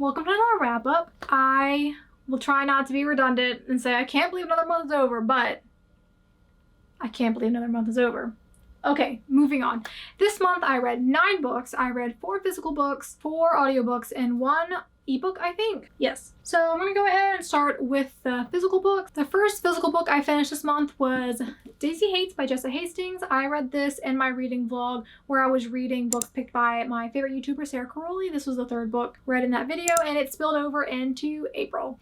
Welcome to another wrap up. I will try not to be redundant and say I can't believe another month is over, but I can't believe another month is over. Okay, moving on. This month I read 9 books. I read 4 physical books, 4 audiobooks, and 1 ebook, I think. Yes. So I'm gonna go ahead and start with the physical book. The first physical book I finished this month was Daisy Hates by Jessa Hastings. I read this in my reading vlog where I was reading books picked by my favorite YouTuber, Sarah Caroli. This was the 3rd book read in that video, and it spilled over into April.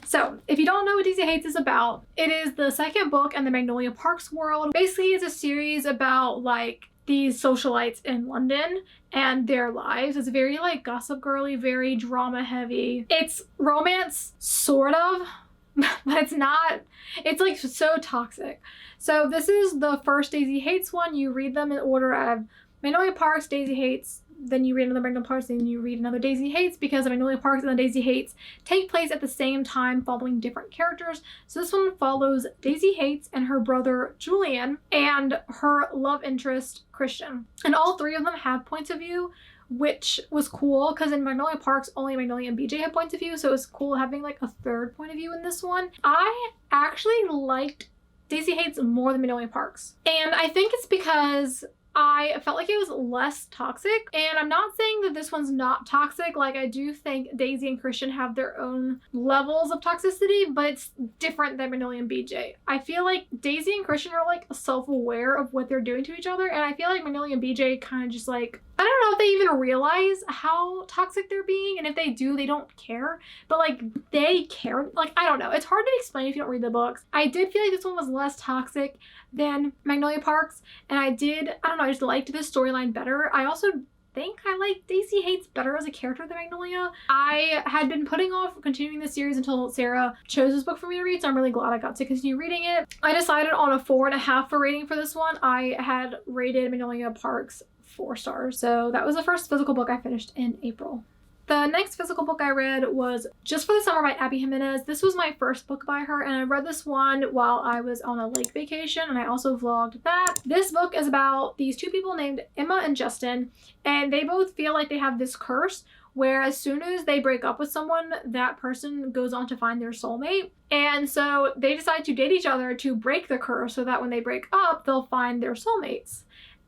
So, if you don't know what Daisy Hates is about, it is the 2nd book in the Magnolia Parks world. Basically, it's a series about, like, these socialites in London and their lives. It's very, like, Gossip Girly, very drama heavy. It's romance, sort of, but it's not. It's, like, so toxic. So, this is the first Daisy Hates one. You read them in order of Magnolia Parks, Daisy Hates, then you read another Magnolia Parks, then you read another Daisy Hates, because the Magnolia Parks and the Daisy Hates take place at the same time following different characters. So this one follows Daisy Hates and her brother Julian and her love interest Christian. And all 3 of them have points of view, which was cool because in Magnolia Parks only Magnolia and BJ had points of view, so it was cool having like a 3rd point of view in this one. I actually liked Daisy Hates more than Magnolia Parks. And I think it's because I felt like it was less toxic, and I'm not saying that this one's not toxic. Like, I do think Daisy and Christian have their own levels of toxicity, but it's different than Magnolia and BJ. I feel like Daisy and Christian are like self-aware of what they're doing to each other, and I feel like Magnolia and BJ kind of just like, I don't know if they even realize how toxic they're being, and if they do, they don't care. But like, they care. Like, I don't know. It's hard to explain if you don't read the books. I did feel like this one was less toxic than Magnolia Parks, and I just liked this storyline better. I also think I like Daisy Hates better as a character than Magnolia. I had been putting off continuing this series until Sarah chose this book for me to read, so I'm really glad I got to continue reading it. I decided on a 4.5 for rating for this one. I had rated Magnolia Parks 4 stars, so that was the first physical book I finished in April. The next physical book I read was Just for the Summer by Abby Jimenez. This was my first book by her, and I read this one while I was on a lake vacation, and I also vlogged that. This book is about these 2 people named Emma and Justin, and they both feel like they have this curse where as soon as they break up with someone, that person goes on to find their soulmate. And so they decide to date each other to break the curse so that when they break up, they'll find their soulmates.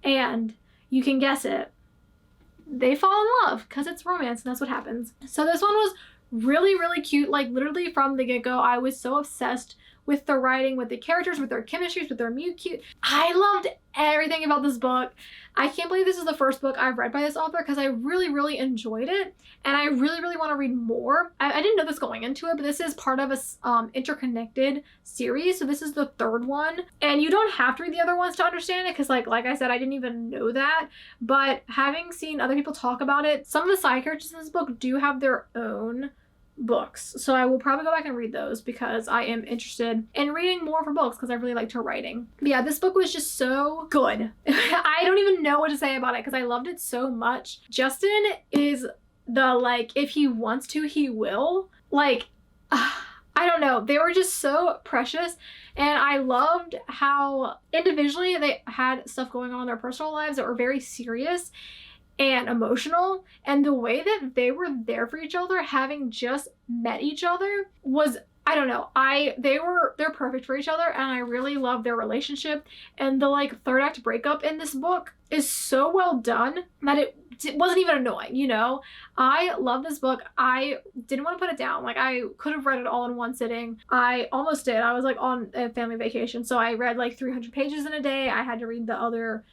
And you can guess it. They fall in love because it's romance, and that's what happens. So this one was really, really cute. Like, literally from the get-go, I was so obsessed with the writing, with the characters, with their chemistries, with their cute. I loved everything about this book. I can't believe this is the first book I've read by this author because I really, really enjoyed it, and I really, really want to read more. I didn't know this going into it, but this is part of a interconnected series, so this is the 3rd one, and you don't have to read the other ones to understand it because like I said, I didn't even know that, but having seen other people talk about it, some of the side characters in this book do have their own books, so I will probably go back and read those because I am interested in reading more for books because I really liked her writing. But yeah, this book was just so good. I don't even know what to say about it because I loved it so much. Justin is the, like, if he wants to, he will. Like, I don't know. They were just so precious, and I loved how individually they had stuff going on in their personal lives that were very serious and emotional, and the way that they were there for each other, having just met each other, was, I don't know, they're perfect for each other, and I really love their relationship. And the like 3rd act breakup in this book is so well done that it wasn't even annoying, you know? I love this book. I didn't want to put it down. Like, I could have read it all in one sitting. I almost did. I was like on a family vacation, so I read like 300 pages in a day. I had to read the other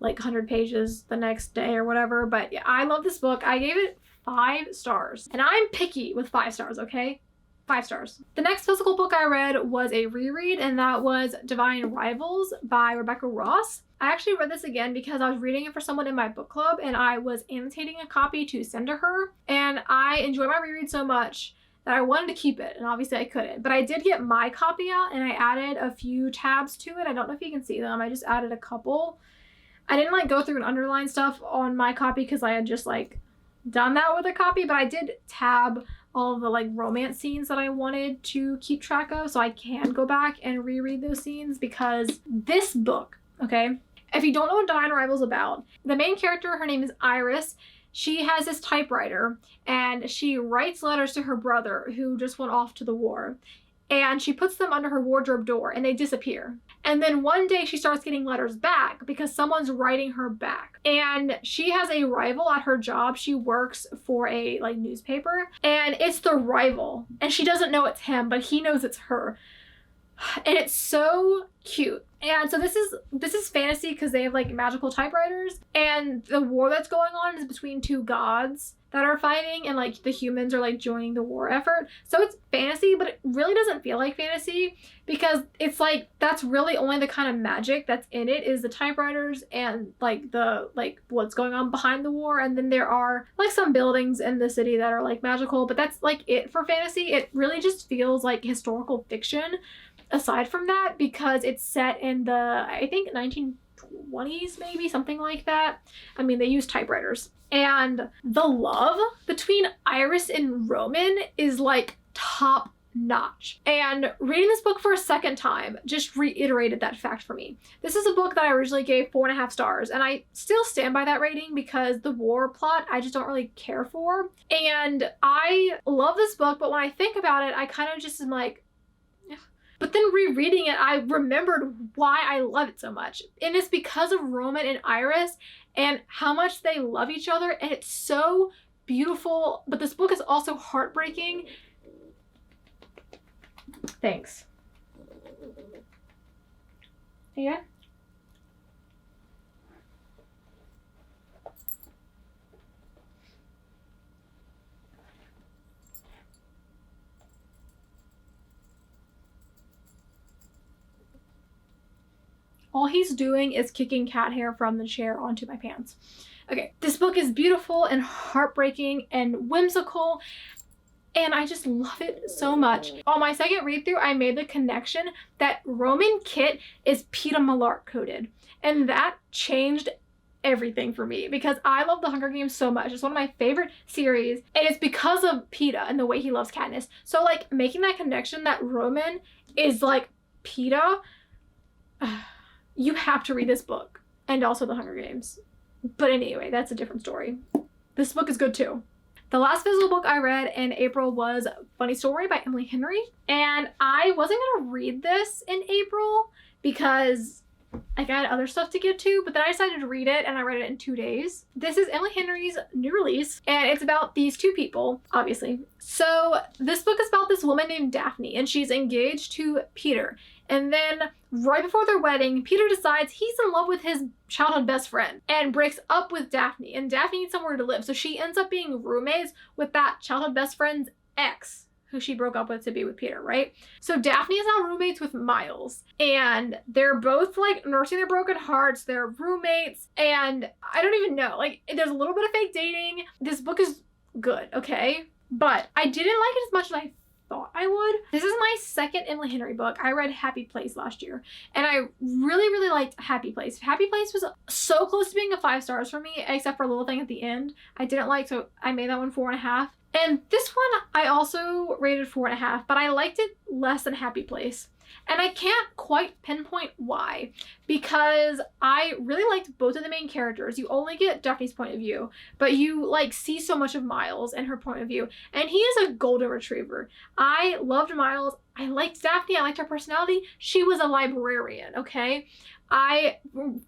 like 100 pages the next day or whatever. But yeah, I love this book. I gave it 5 stars, and I'm picky with 5 stars, okay? 5 stars. The next physical book I read was a reread, and that was Divine Rivals by Rebecca Ross. I actually read this again because I was reading it for someone in my book club, and I was annotating a copy to send to her, and I enjoyed my reread so much that I wanted to keep it, and obviously I couldn't. But I did get my copy out, and I added a few tabs to it. I don't know if you can see them. I just added a couple. I didn't like go through and underline stuff on my copy because I had just like done that with a copy, but I did tab all of the like romance scenes that I wanted to keep track of, so I can go back and reread those scenes because this book, okay, if you don't know what Divine Rivals is about, the main character, her name is Iris. she has this typewriter and she writes letters to her brother who just went off to the war. And she puts them under her wardrobe door and they disappear. And then one day she starts getting letters back because someone's writing her back. And she has a rival at her job. She works for a like newspaper and it's the rival. And she doesn't know it's him, but he knows it's her. And it's so cute. And so this is fantasy because they have like magical typewriters, and the war that's going on is between two gods that are fighting, and like the humans are like joining the war effort. So it's fantasy, but it really doesn't feel like fantasy because it's like that's really only the kind of magic that's in it is the typewriters and like the like what's going on behind the war. And then there are like some buildings in the city that are like magical, but that's like it for fantasy. It really just feels like historical fiction aside from that, because it's set in the, I think 1920s, maybe something like that. I mean, they use typewriters. And the love between Iris and Roman is like top notch. And reading this book for a second time just reiterated that fact for me. This is a book that I originally gave 4.5 stars, and I still stand by that rating because the war plot I just don't really care for. And I love this book, but when I think about it, I kind of just am like, but then rereading it, I remembered why I love it so much. And it's because of Roman and Iris and how much they love each other. And it's so beautiful. But this book is also heartbreaking. Thanks. Yeah. All he's doing is kicking cat hair from the chair onto my pants. Okay, this book is beautiful and heartbreaking and whimsical, and I just love it so much. On my second read through, I made the connection that Roman Kit is Peeta Mellark coded, and that changed everything for me because I love The Hunger Games so much. It's one of my favorite series, and it's because of Peeta and the way he loves Katniss. So like making that connection that Roman is like Peeta, you have to read this book and also The Hunger Games. But anyway, that's a different story. This book is good too. The last physical book I read in April was Funny Story by Emily Henry. And I wasn't gonna read this in April because like I had other stuff to get to, but then I decided to read it and I read it in 2 days. This is Emily Henry's new release and it's about these two people, obviously. So this book is about this woman named Daphne and she's engaged to Peter. And then right before their wedding, Peter decides he's in love with his childhood best friend and breaks up with Daphne. And Daphne needs somewhere to live. So she ends up being roommates with that childhood best friend's ex, who she broke up with to be with Peter, right? So Daphne is now roommates with Miles. And they're both like nursing their broken hearts. They're roommates. And I don't even know. Like there's a little bit of fake dating. This book is good, okay? But I didn't like it as much as I thought I would. This is my second Emily Henry book. I read Happy Place last year and I really liked Happy Place. Happy Place was so close to being a 5 stars for me, except for a little thing at the end I didn't like, so I made that one 4.5. And this one I also rated 4.5, but I liked it less than Happy Place. And I can't quite pinpoint why, because I really liked both of the main characters. You only get Daphne's point of view, but you like see so much of Miles and her point of view. And he is a golden retriever. I loved Miles. I liked Daphne. I liked her personality. She was a librarian, okay? I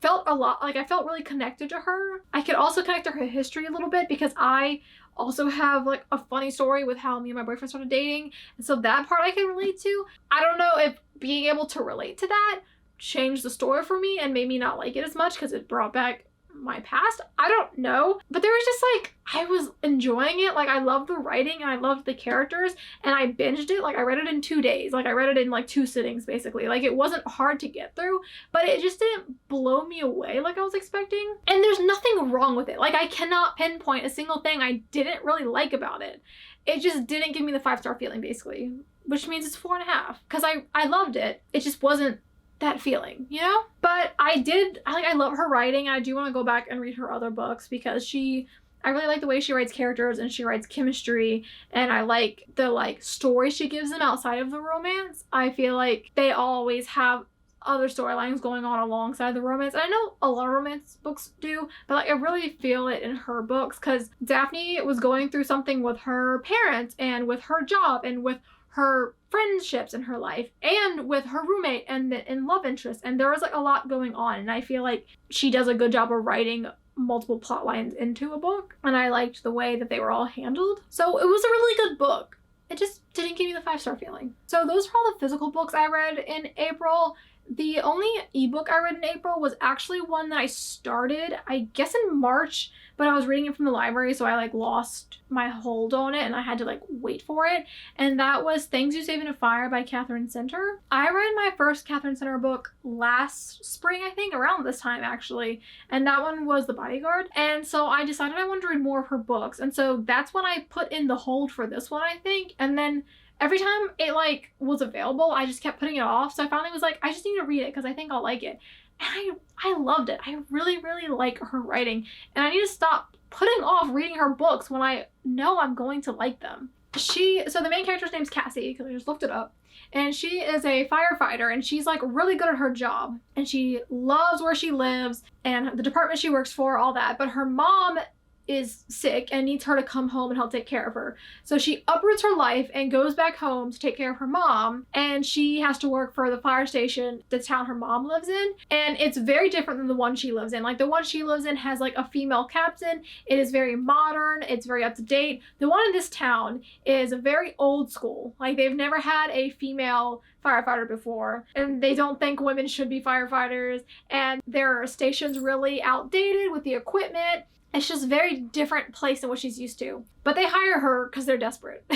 felt a lot, like I felt really connected to her. I could also connect to her history a little bit because I also have like a funny story with how me and my boyfriend started dating. And so that part I can relate to. I don't know if being able to relate to that changed the story for me and made me not like it as much because it brought back my past. I don't know. But there was just like, I was enjoying it. Like I loved the writing and I loved the characters and I binged it. Like I read it in 2 days. Like I read it in like 2 sittings basically. Like it wasn't hard to get through, but it just didn't blow me away like I was expecting. And there's nothing wrong with it. Like I cannot pinpoint a single thing I didn't really like about it. It just didn't give me the 5-star feeling basically, which means it's 4.5 because I loved it. It just wasn't that feeling, you know? But I love her writing. I do want to go back and read her other books because I really like the way she writes characters and she writes chemistry, and I like the like story she gives them outside of the romance. I feel like they always have other storylines going on alongside the romance. And I know a lot of romance books do, but like I really feel it in her books because Daphne was going through something with her parents and with her job and with her friendships in her life and with her roommate and love interest, and there was like a lot going on, and I feel like she does a good job of writing multiple plot lines into a book, and I liked the way that they were all handled. So it was a really good book. It just didn't give me the 5-star feeling. So those are all the physical books I read in April. The only ebook I read in April was actually one that I started, I guess in March, but I was reading it from the library, so I like lost my hold on it and I had to like wait for it. And that was Things You Save in a Fire by Catherine Center. I read my first Catherine Center book last spring, I think, around this time actually. And that one was The Bodyguard. And so I decided I wanted to read more of her books. And so that's when I put in the hold for this one, I think. And then every time it like was available, I just kept putting it off. So I finally was like, I just need to read it because I think I'll like it. And I loved it. I really, really like her writing. And I need to stop putting off reading her books when I know I'm going to like them. So the main character's name's Cassie, because I just looked it up. And she is a firefighter, and she's like really good at her job. And she loves where she lives and the department she works for, all that. But her mom is sick and needs her to come home and help take care of her. So she uproots her life and goes back home to take care of her mom, and she has to work for the fire station, the town her mom lives in, and it's very different than the one she lives in. Like the one she lives in has like a female captain. It is very modern, it's very up to date. The one in this town is very old school. Like they've never had a female firefighter before, and they don't think women should be firefighters, and their station's really outdated with the equipment. It's just a very different place than what she's used to. But they hire her because they're desperate.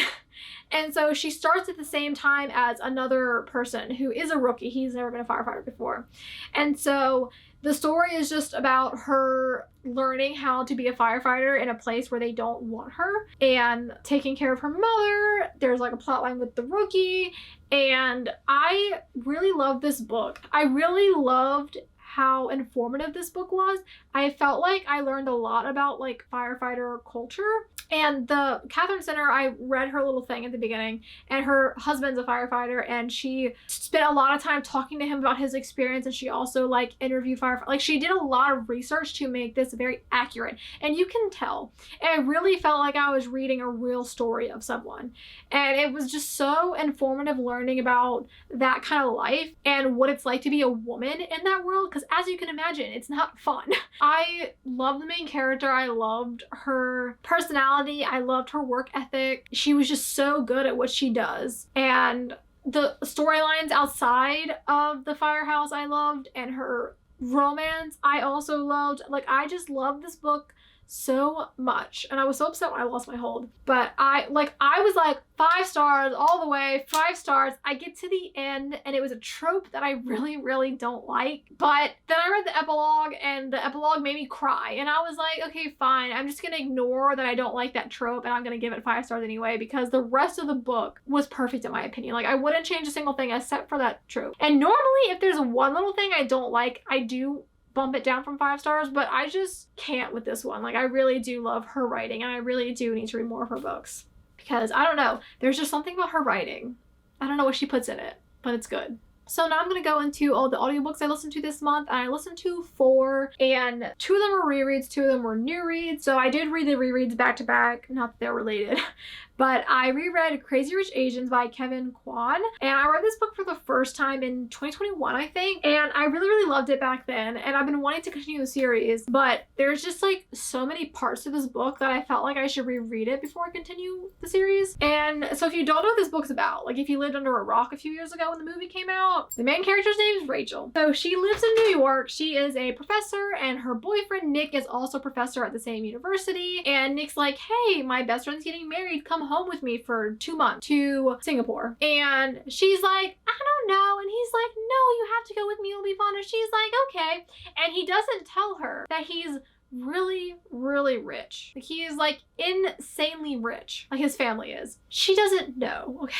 And so she starts at the same time as another person who is a rookie. He's never been a firefighter before. And so the story is just about her learning how to be a firefighter in a place where they don't want her and taking care of her mother. There's like a plot line with the rookie. And I really love this book. I really loved how informative this book was. I felt like I learned a lot about like firefighter culture. And the Catherine Center, I read her little thing at the beginning, and her husband's a firefighter, and she spent a lot of time talking to him about his experience, and she also like interviewed firefighters. Like she did a lot of research to make this very accurate, and you can tell. And I really felt like I was reading a real story of someone, and it was just so informative learning about that kind of life and what it's like to be a woman in that world, because as you can imagine, it's not fun. I love the main character. I loved her personality. I loved her work ethic. She was just so good at what she does. And the storylines outside of the firehouse I loved, and her romance I also loved. Like I just loved this book so much, and I was so upset when I lost my hold. But I was like 5 stars all the way, 5 stars. I get to the end and it was a trope that I really, really don't like. But then I read the epilogue, and the epilogue made me cry, and I was like, okay, fine, I'm just gonna ignore that I don't like that trope, and I'm gonna give it 5 stars anyway, because the rest of the book was perfect in my opinion. Like I wouldn't change a single thing except for that trope. And normally if there's one little thing I don't like, I do bump it down from 5 stars, but I just can't with this one. Like I really do love her writing, and I really do need to read more of her books, because I don't know, there's just something about her writing. I don't know what she puts in it, but it's good. So now I'm going to go into all the audiobooks I listened to this month. I listened to 4, and 2 of them were rereads, 2 of them were new reads. So I did read the rereads back to back, not that they're related. But I reread Crazy Rich Asians by Kevin Kwan, and I read this book for the first time in 2021, I think, and I really, really loved it back then, and I've been wanting to continue the series, but there's just like so many parts to this book that I felt like I should reread it before I continue the series. And so if you don't know what this book's about, like if you lived under a rock a few years ago when the movie came out, the main character's name is Rachel. So she lives in New York. She is a professor, and her boyfriend Nick is also a professor at the same university, and Nick's like, hey, my best friend's getting married, come home with me for 2 months to Singapore. And she's like, I don't know. And he's like, no, you have to go with me, it'll be fun. And she's like, okay. And he doesn't tell her that he's really, really rich. Like he is like insanely rich, like his family is. She doesn't know, okay?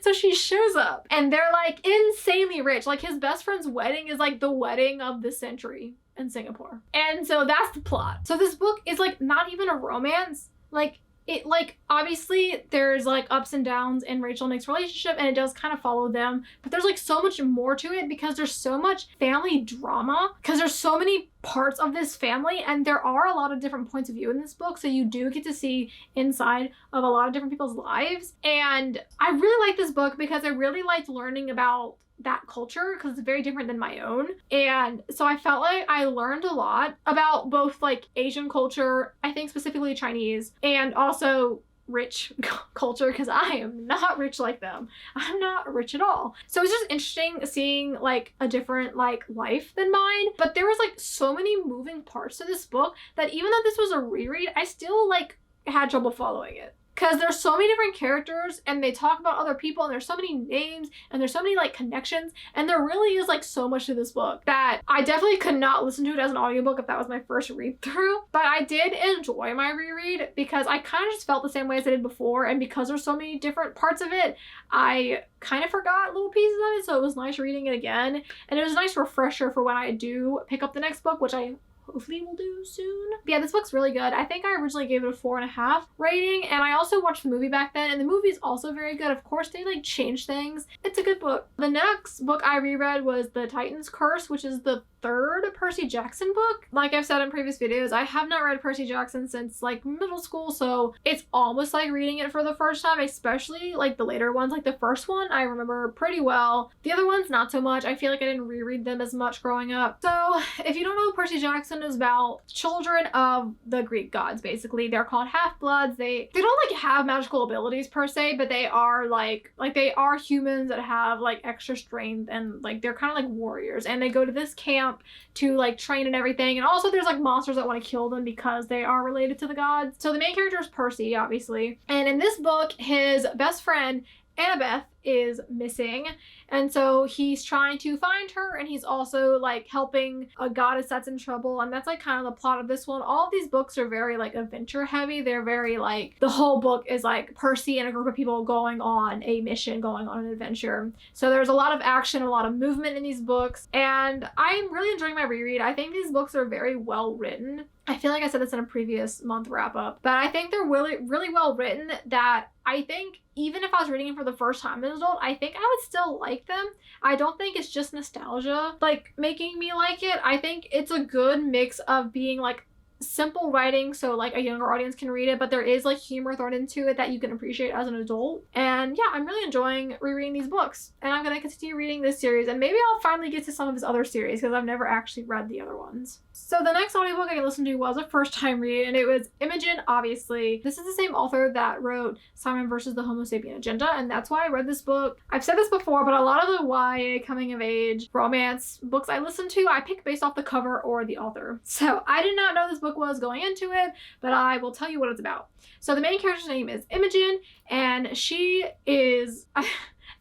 So she shows up, and they're like insanely rich. Like his best friend's wedding is like the wedding of the century in Singapore. And so that's the plot. So this book is like not even a romance. Like it, like, obviously there's like ups and downs in Rachel and Nick's relationship, and it does kind of follow them, but there's like so much more to it because there's so much family drama, because there's so many parts of this family, and there are a lot of different points of view in this book, so you do get to see inside of a lot of different people's lives. And I really like this book because I really liked learning about that culture, because it's very different than my own. And so I felt like I learned a lot about both like Asian culture, I think specifically Chinese, and also rich culture, because I am not rich like them. I'm not rich at all. So it's just interesting seeing like a different like life than mine. But there was like so many moving parts to this book that even though this was a reread, I still like had trouble following it. Because there's so many different characters, and they talk about other people, and there's so many names, and there's so many like connections, and there really is like so much to this book that I definitely could not listen to it as an audiobook if that was my first read through. But I did enjoy my reread because I kind of just felt the same way as I did before, and because there's so many different parts of it, I kind of forgot little pieces of it, so it was nice reading it again, and it was a nice refresher for when I do pick up the next book, which I hopefully we'll do soon. But yeah, this book's really good. I think I originally gave it a 4.5 rating, and I also watched the movie back then, and the movie's also very good. Of course, they like change things. It's a good book. The next book I reread was The Titan's Curse, which is the third Percy Jackson book. Like I've said in previous videos, I have not read Percy Jackson since like middle school, so it's almost like reading it for the first time, especially like the later ones. Like the first one I remember pretty well. The other ones not so much. I feel like I didn't reread them as much growing up. So if you don't know, Percy Jackson is about children of the Greek gods, basically. They're called half-bloods. They don't like have magical abilities per se, but they are like they are humans that have like extra strength, and like they're kind of like warriors, and they go to this camp to like train and everything. And also there's like monsters that want to kill them because they are related to the gods. So the main character is Percy, obviously. And in this book, his best friend Annabeth is missing, and so he's trying to find her, and he's also like helping a goddess that's in trouble, and that's like kind of the plot of this one. All of these books are very like adventure heavy. They're very like, the whole book is like Percy and a group of people going on a mission, going on an adventure. So there's a lot of action, a lot of movement in these books, and I'm really enjoying my reread. I think these books are very well written. I feel like I said this in a previous month wrap up, but I think they're really, really well written, that I think even if I was reading them for the first time as an adult, I think I would still like them. I don't think it's just nostalgia like making me like it. I think it's a good mix of being like simple writing, so like a younger audience can read it, but there is like humor thrown into it that you can appreciate as an adult. And yeah, I'm really enjoying rereading these books, and I'm gonna continue reading this series, and maybe I'll finally get to some of his other series because I've never actually read the other ones. So the next audiobook I listened to was a first time read, and it was Imogen, obviously. This is the same author that wrote Simon versus the Homo Sapien Agenda, and that's why I read this book. I've said this before, but a lot of the YA coming of age romance books I listen to, I pick based off the cover or the author. So I did not know this book was going into it, but I will tell you what it's about. So the main character's name is Imogen, and she is,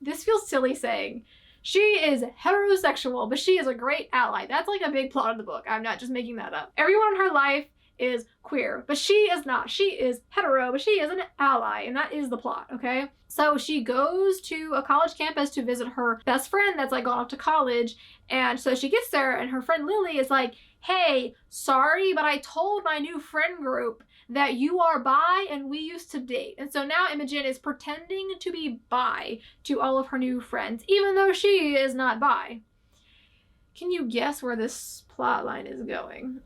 this feels silly saying, she is heterosexual, but she is a great ally. That's like a big plot of the book. I'm not just making that up. Everyone in her life is queer, but she is not. She is hetero, but she is an ally, and that is the plot, okay? So she goes to a college campus to visit her best friend that's like gone off to college, and so she gets there, and her friend Lily is like, hey, sorry, but I told my new friend group that you are bi and we used to date. And so now Imogen is pretending to be bi to all of her new friends, even though she is not bi. Can you guess where this plot line is going?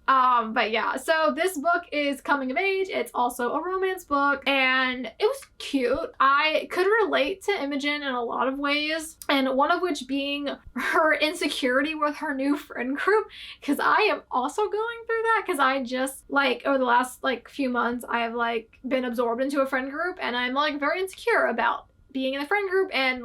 But yeah, so this book is coming of age. It's also a romance book, and it was cute. I could relate to Imogen in a lot of ways, and one of which being her insecurity with her new friend group, because I am also going through that, because I just like over the last like few months I have like been absorbed into a friend group, and I'm like very insecure about being in a friend group and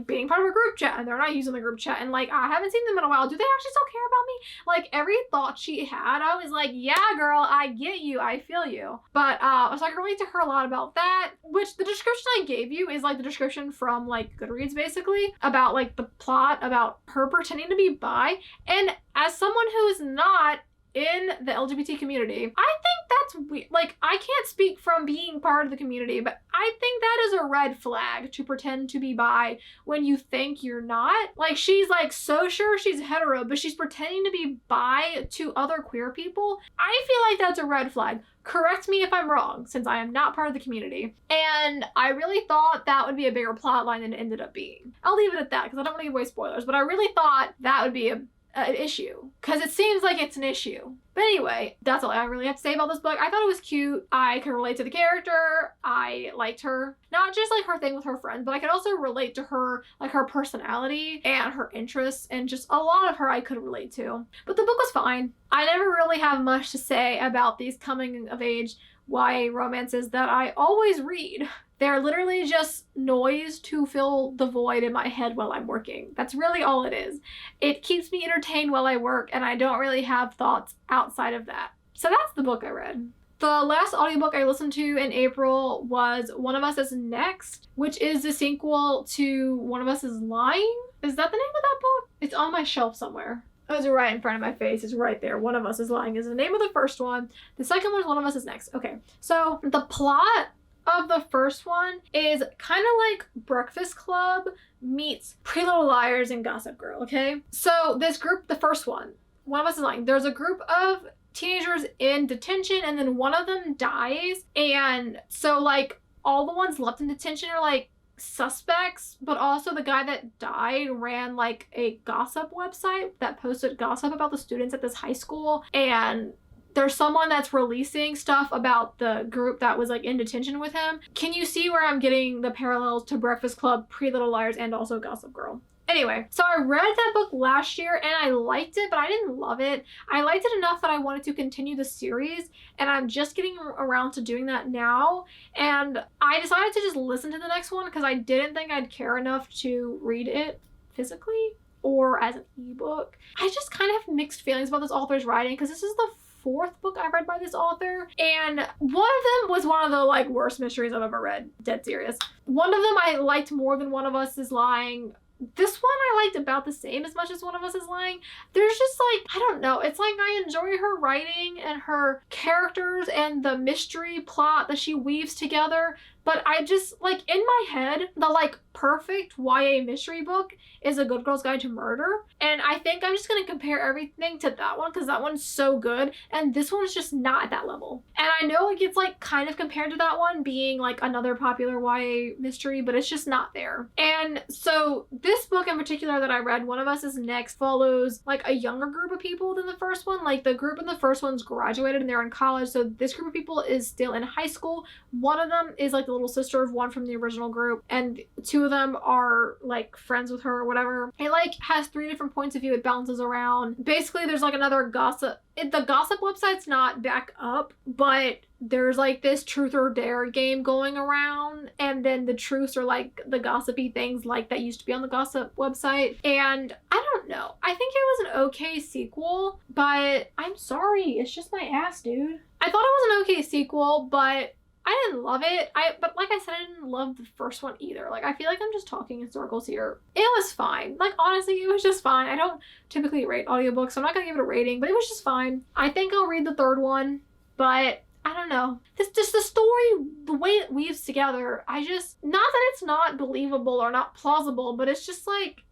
being part of a group chat, and they're not using the group chat, and like I haven't seen them in a while. Do they actually still care about me? Like every thought she had, I was like, yeah girl, I get you, I feel you. But so I can relate to her a lot about that, which the description I gave you is like the description from like Goodreads, basically, about like the plot about her pretending to be bi. And as someone who is not in the LGBT community. I think that's weird. Like, I can't speak from being part of the community, but I think that is a red flag to pretend to be bi when you think you're not. Like, she's like so sure she's hetero, but she's pretending to be bi to other queer people. I feel like that's a red flag. Correct me if I'm wrong, since I am not part of the community. And I really thought that would be a bigger plot line than it ended up being. I'll leave it at that because I don't want to give away spoilers, but I really thought that would be an issue because it seems like it's an issue. But anyway, that's all I really have to say about this book. I thought it was cute. I could relate to the character. I liked her. Not just like her thing with her friends, but I could also relate to her, like her personality and her interests, and just a lot of her I could relate to. But the book was fine. I never really have much to say about these coming of age YA romances that I always read. They're literally just noise to fill the void in my head while I'm working. That's really all it is. It keeps me entertained while I work, and I don't really have thoughts outside of that. So that's the book I read. The last audiobook I listened to in April was One of Us is Next, which is the sequel to One of Us is Lying. Is that the name of that book? It's on my shelf somewhere. Oh, it's right in front of my face. It's right there. One of Us is Lying is the name of the first one. The second one is One of Us is Next. Okay, so the plot of the first one is kind of like Breakfast Club meets Pretty Little Liars and Gossip Girl, okay? So this group, the first one, One of Us is Lying, there's a group of teenagers in detention and then one of them dies, and so like all the ones left in detention are like suspects, but also the guy that died ran like a gossip website that posted gossip about the students at this high school, and there's someone that's releasing stuff about the group that was like in detention with him. Can you see where I'm getting the parallels to Breakfast Club, Pretty Little Liars, and also Gossip Girl? Anyway, so I read that book last year and I liked it, but I didn't love it. I liked it enough that I wanted to continue the series, and I'm just getting around to doing that now. And I decided to just listen to the next one because I didn't think I'd care enough to read it physically or as an ebook. I just kind of have mixed feelings about this author's writing because this is the fourth book I read by this author, and one of them was one of the like worst mysteries I've ever read. Dead serious. One of them I liked more than One of Us is Lying. This one I liked about the same as much as One of Us is Lying. There's just like, I don't know, it's like I enjoy her writing and her characters and the mystery plot that she weaves together, but I just, like, in my head, the like perfect YA mystery book is A Good Girl's Guide to Murder, and I think I'm just gonna compare everything to that one because that one's so good, and this one's just not at that level. And I know it gets like kind of compared to that one being like another popular YA mystery, but it's just not there. And so this book in particular that I read, One of Us is Next, follows like a younger group of people than the first one. Like the group in the first one's graduated and they're in college, so this group of people is still in high school. One of them is like the little sister of one from the original group, and two of them are like friends with her or whatever. It like has 3 different points of view. It bounces around. Basically there's like another gossip. The gossip website's not back up, but there's like this truth or dare game going around, and then the truths are like the gossipy things like that used to be on the gossip website. And I don't know, I think it was an okay sequel, but I'm sorry, it's just my ass, dude. I thought it was an okay sequel, but I didn't love it. But like I said, I didn't love the first one either. Like, I feel like I'm just talking in circles here. It was fine. Like, honestly, it was just fine. I don't typically rate audiobooks, so I'm not gonna give it a rating, but it was just fine. I think I'll read the third one, but I don't know. This just the story, the way it weaves together, I just, not that it's not believable or not plausible, but it's just like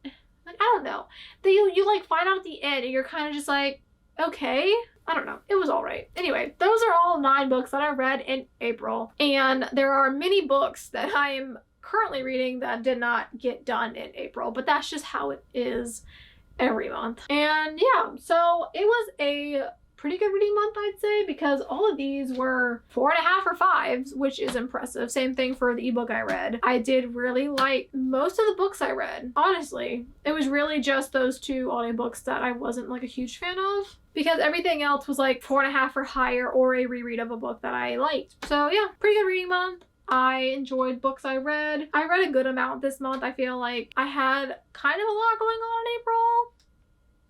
I don't know. That you like find out at the end and you're kind of just like, okay. I don't know. It was all right. Anyway, those are all 9 books that I read in April. And there are many books that I am currently reading that did not get done in April. But that's just how it is every month. And yeah, so it was a pretty good reading month, I'd say, because all of these were 4.5 or 5s, which is impressive. Same thing for the ebook I read. I did really like most of the books I read. Honestly, it was really just those 2 audiobooks that I wasn't like a huge fan of, because everything else was like 4.5 or higher or a reread of a book that I liked. So yeah, pretty good reading month. I enjoyed books I read. I read a good amount this month. I feel like I had kind of a lot going on in April.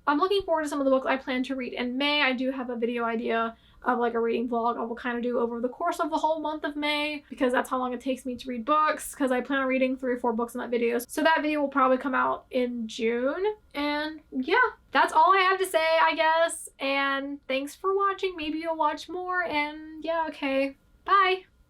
I'm looking forward to some of the books I plan to read in May. I do have a video idea of like a reading vlog I will kind of do over the course of the whole month of May, because that's how long it takes me to read books, because I plan on reading 3 or 4 books in that video. So that video will probably come out in June. And yeah, that's all I have to say, I guess. And thanks for watching. Maybe you'll watch more, and yeah, okay. Bye!